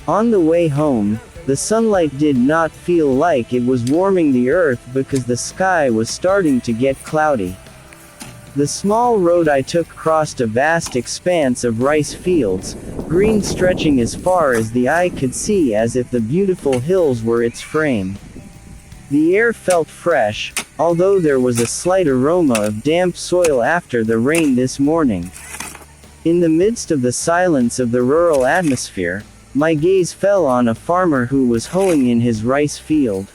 On the way home, the sunlight did not feel like it was warming the earth because the sky was starting to get cloudy. The small road I took crossed a vast expanse of rice fields, green stretching as far as the eye could see as if the beautiful hills were its frame. The air felt fresh, although there was a slight aroma of damp soil after the rain this morning. In the midst of the silence of the rural atmosphere, my gaze fell on a farmer who was hoeing in his rice field.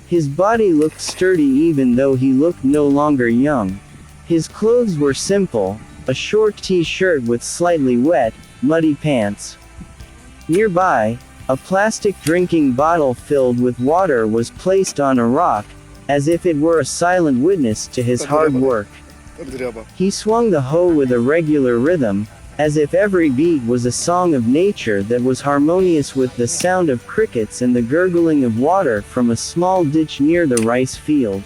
His body looked sturdy even though he looked no longer young. His clothes were simple, a short t-shirt with slightly wet, muddy pants. Nearby, a plastic drinking bottle filled with water was placed on a rock, as if it were a silent witness to his hard work. He swung the hoe with a regular rhythm, as if every beat was a song of nature that was harmonious with the sound of crickets and the gurgling of water from a small ditch near the rice field.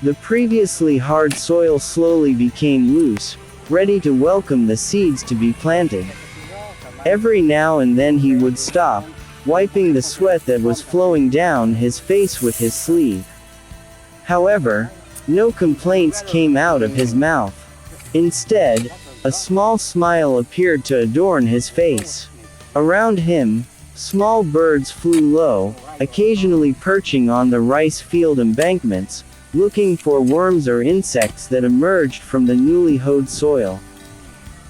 The previously hard soil slowly became loose, ready to welcome the seeds to be planted. Every now and then he would stop, wiping the sweat that was flowing down his face with his sleeve. However, no complaints came out of his mouth. Instead, a small smile appeared to adorn his face. Around him, small birds flew low, occasionally perching on the rice field embankments, looking for worms or insects that emerged from the newly hoed soil.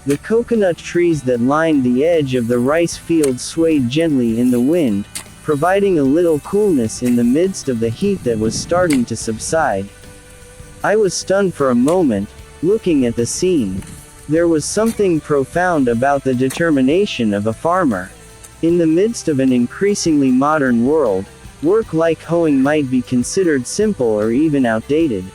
The coconut trees that lined the edge of the rice field swayed gently in the wind, providing a little coolness in the midst of the heat that was starting to subside. I was stunned for a moment, looking at the scene. There was something profound about the determination of a farmer. In the midst of an increasingly modern world, work like hoeing might be considered simple or even outdated.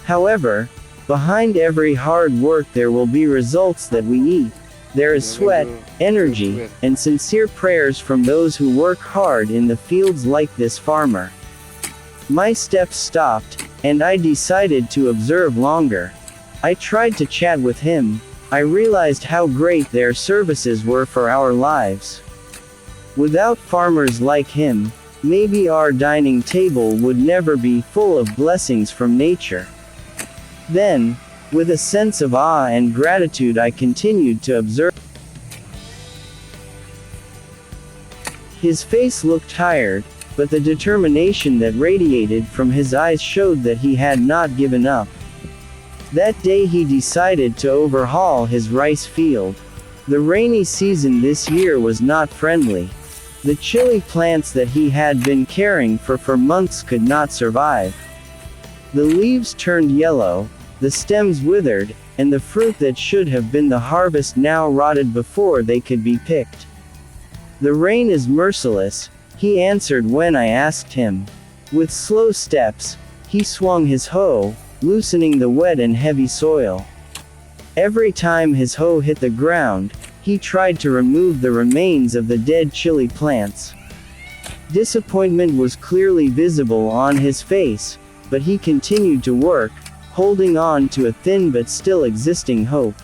However, behind every hard work there will be results that we eat. There is sweat, energy, and sincere prayers from those who work hard in the fields like this farmer. My steps stopped, and I decided to observe longer. I tried to chat with him. I realized how great their services were for our lives. Without farmers like him, maybe our dining table would never be full of blessings from nature. Then, with a sense of awe and gratitude, I continued to observe. His face looked tired, but the determination that radiated from his eyes showed that he had not given up. That day he decided to overhaul his rice field. The rainy season this year was not friendly. The chili plants that he had been caring for months could not survive. The leaves turned yellow, the stems withered, and the fruit that should have been the harvest now rotted before they could be picked. "The rain is merciless," he answered when I asked him. With slow steps, he swung his hoe, loosening the wet and heavy soil. Every time his hoe hit the ground, he tried to remove the remains of the dead chili plants. Disappointment was clearly visible on his face, but he continued to work, holding on to a thin but still existing hope.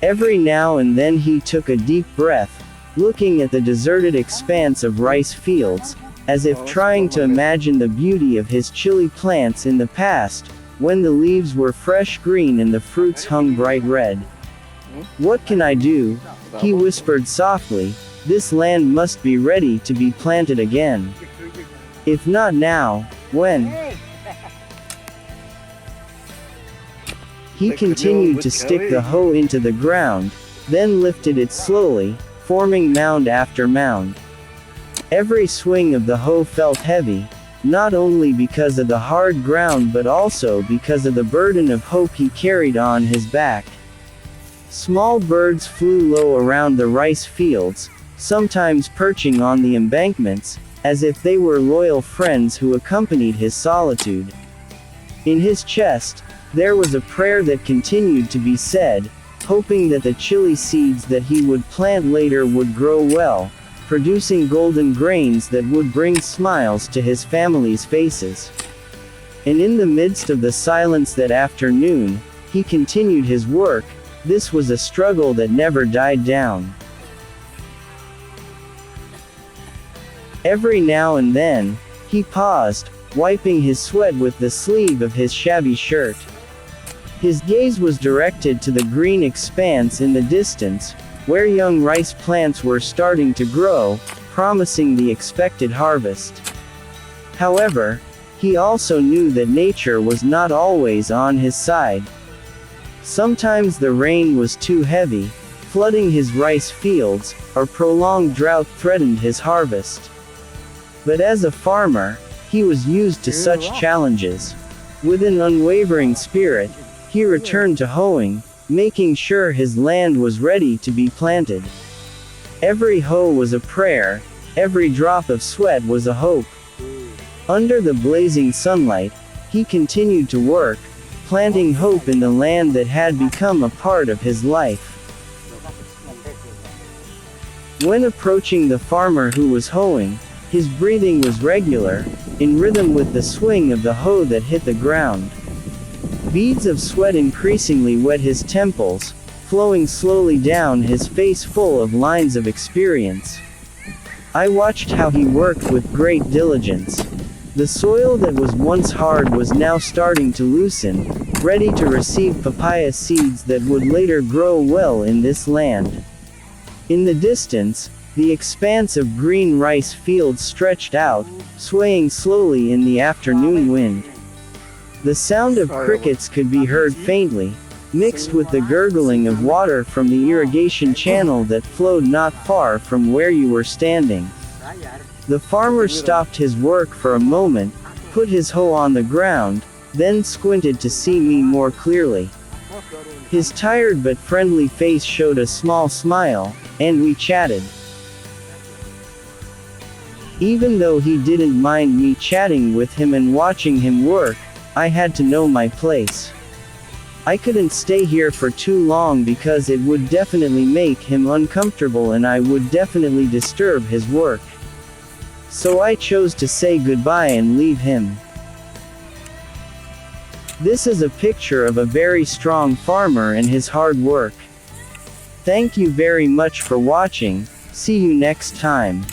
Every now and then he took a deep breath, looking at the deserted expanse of rice fields, as if trying to imagine the beauty of his chili plants in the past, when the leaves were fresh green and the fruits hung bright red. "What can I do?" he whispered softly. "This land must be ready to be planted again. If not now, when?" He continued to stick the hoe into the ground, then lifted it slowly, forming mound after mound. Every swing of the hoe felt heavy, not only because of the hard ground but also because of the burden of hope he carried on his back. Small birds flew low around the rice fields, sometimes perching on the embankments, as if they were loyal friends who accompanied his solitude. In his chest, there was a prayer that continued to be said, hoping that the chili seeds that he would plant later would grow well, producing golden grains that would bring smiles to his family's faces. And in the midst of the silence that afternoon, he continued his work. This was a struggle that never died down. Every now and then, he paused, wiping his sweat with the sleeve of his shabby shirt. His gaze was directed to the green expanse in the distance, where young rice plants were starting to grow, promising the expected harvest. However, he also knew that nature was not always on his side. Sometimes the rain was too heavy, flooding his rice fields, or prolonged drought threatened his harvest. But as a farmer, he was used to such challenges. With an unwavering spirit, he returned to hoeing, making sure his land was ready to be planted. Every hoe was a prayer, every drop of sweat was a hope. Under the blazing sunlight, he continued to work, planting hope in the land that had become a part of his life. When approaching the farmer who was hoeing, his breathing was regular, in rhythm with the swing of the hoe that hit the ground. Beads of sweat increasingly wet his temples, flowing slowly down his face full of lines of experience. I watched how he worked with great diligence. The soil that was once hard was now starting to loosen, ready to receive papaya seeds that would later grow well in this land. In the distance, the expanse of green rice fields stretched out, swaying slowly in the afternoon wind. The sound of crickets could be heard faintly, mixed with the gurgling of water from the irrigation channel that flowed not far from where you were standing. The farmer stopped his work for a moment, put his hoe on the ground, then squinted to see me more clearly. His tired but friendly face showed a small smile, and we chatted. Even though he didn't mind me chatting with him and watching him work, I had to know my place. I couldn't stay here for too long because it would definitely make him uncomfortable and I would definitely disturb his work. So I chose to say goodbye and leave him. This is a picture of a very strong farmer and his hard work. Thank you very much for watching. See you next time.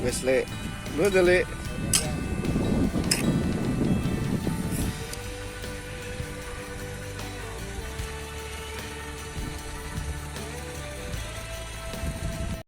Wes le, lu dali.